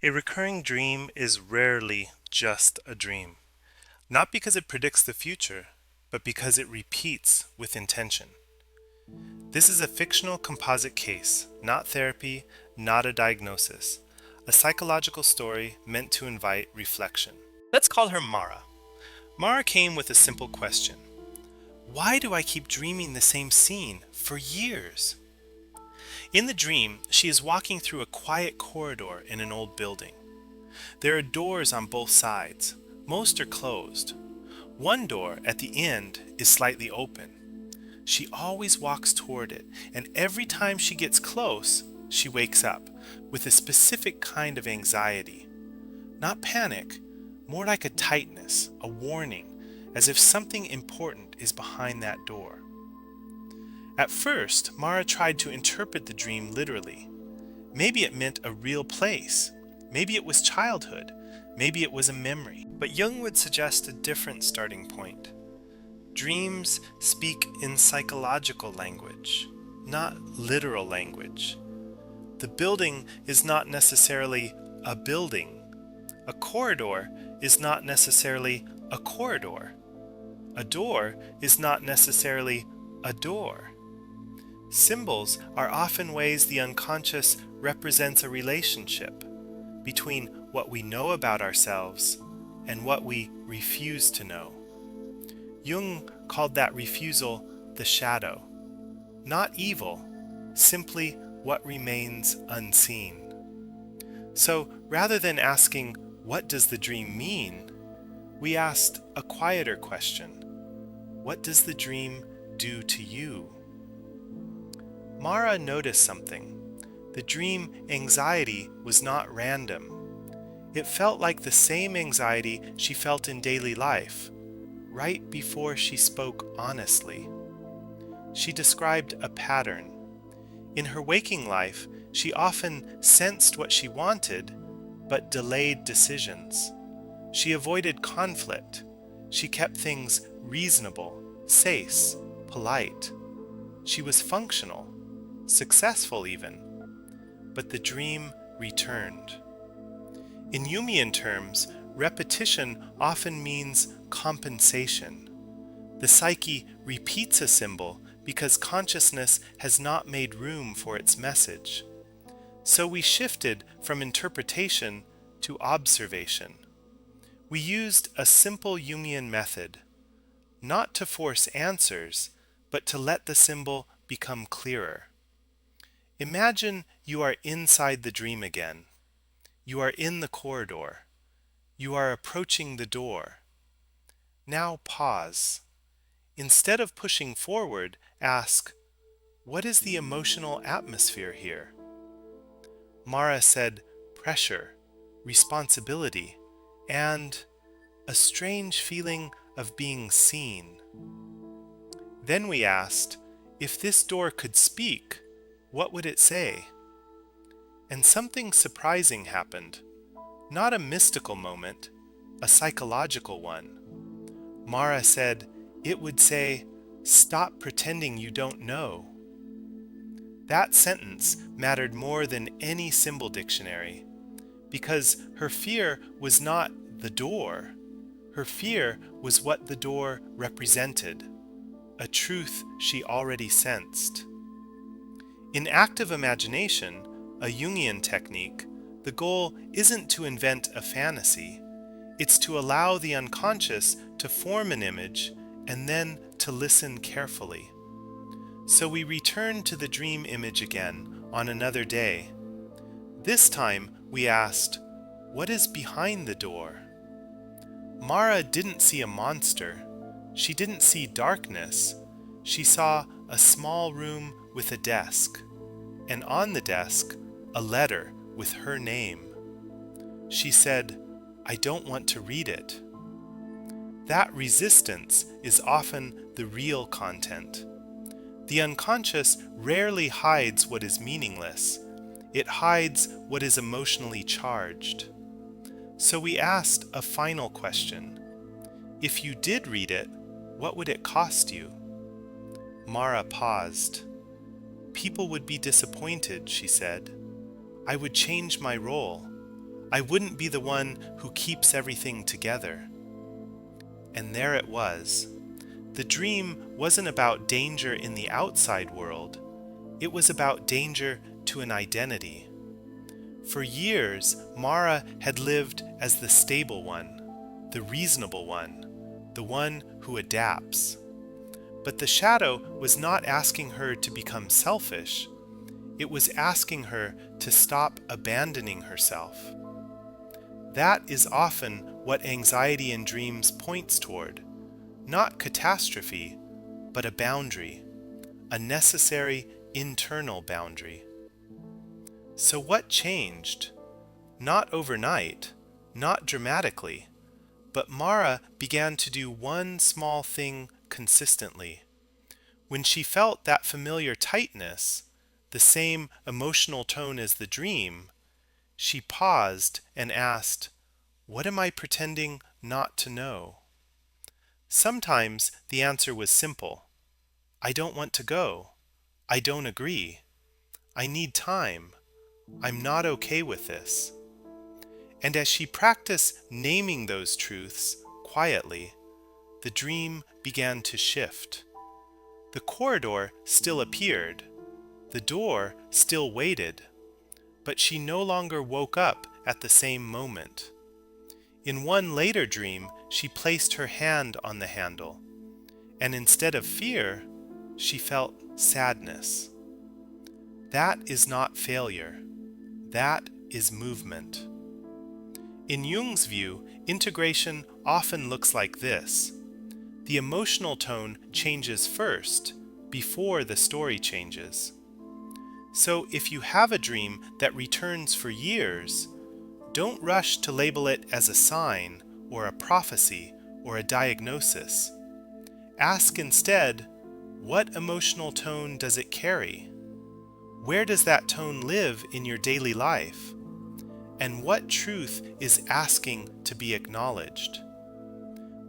A recurring dream is rarely just a dream, not because it predicts the future, but because it repeats with intention. This is a fictional composite case, not therapy, not a diagnosis, a psychological story meant to invite reflection. Let's call her Mara. Mara came with a simple question. Why do I keep dreaming the same scene for years? In the dream, she is walking through a quiet corridor in an old building. There are doors on both sides. Most are closed. One door at the end is slightly open. She always walks toward it, and every time she gets close, she wakes up with a specific kind of anxiety. Not panic, more like a tightness, a warning, as if something important is behind that door. At first, Mara tried to interpret the dream literally. Maybe it meant a real place. Maybe it was childhood. Maybe it was a memory. But Jung would suggest a different starting point. Dreams speak in psychological language, not literal language. The building is not necessarily a building. A corridor is not necessarily a corridor. A door is not necessarily a door. Symbols are often ways the unconscious represents a relationship between what we know about ourselves and what we refuse to know. Jung called that refusal the shadow. Not evil, simply what remains unseen. So rather than asking, what does the dream mean? We asked a quieter question. What does the dream do to you? Mara noticed something. The dream anxiety was not random. It felt like the same anxiety she felt in daily life, right before she spoke honestly. She described a pattern. In her waking life, she often sensed what she wanted, but delayed decisions. She avoided conflict. She kept things reasonable, safe, polite. She was functional, successful even. But the dream returned. In Jungian terms, repetition often means compensation. The psyche repeats a symbol because consciousness has not made room for its message. So we shifted from interpretation to observation. We used a simple Jungian method, not to force answers, but to let the symbol become clearer. Imagine you are inside the dream again. You are in the corridor. You are approaching the door. Now pause. Instead of pushing forward, ask, what is the emotional atmosphere here? Mara said, pressure, responsibility, and a strange feeling of being seen. Then we asked, if this door could speak, what would it say? And something surprising happened. Not a mystical moment, a psychological one. Mara said, it would say, stop pretending you don't know. That sentence mattered more than any symbol dictionary, because her fear was not the door. Her fear was what the door represented, a truth she already sensed. In active imagination, a Jungian technique, the goal isn't to invent a fantasy. It's to allow the unconscious to form an image and then to listen carefully. So we return to the dream image again on another day. This time we asked, what is behind the door? Mara didn't see a monster. She didn't see darkness. She saw a small room with a desk, and on the desk, a letter with her name. She said, I don't want to read it. That resistance is often the real content. The unconscious rarely hides what is meaningless. It hides what is emotionally charged. So we asked a final question. If you did read it, what would it cost you? Mara paused. People would be disappointed, she said. I would change my role. I wouldn't be the one who keeps everything together. And there it was. The dream wasn't about danger in the outside world. It was about danger to an identity. For years, Mara had lived as the stable one, the reasonable one, the one who adapts. But the shadow was not asking her to become selfish. It was asking her to stop abandoning herself. That is often what anxiety in dreams points toward. Not catastrophe, but a boundary, a necessary internal boundary. So what changed? Not overnight, not dramatically, but Mara began to do one small thing consistently. When she felt that familiar tightness, the same emotional tone as the dream, she paused and asked, "What am I pretending not to know?" Sometimes the answer was simple. "I don't want to go. I don't agree. I need time. I'm not okay with this." And as she practiced naming those truths quietly, the dream began to shift. The corridor still appeared. The door still waited. But she no longer woke up at the same moment. In one later dream, she placed her hand on the handle, and instead of fear, she felt sadness. That is not failure. That is movement. In Jung's view, integration often looks like this. The emotional tone changes first, before the story changes. So if you have a dream that returns for years, don't rush to label it as a sign or a prophecy or a diagnosis. Ask instead, what emotional tone does it carry? Where does that tone live in your daily life? And what truth is asking to be acknowledged?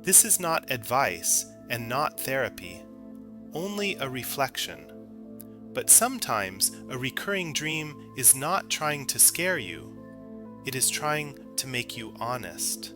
This is not advice and not therapy, only a reflection. But sometimes a recurring dream is not trying to scare you. It is trying to make you honest.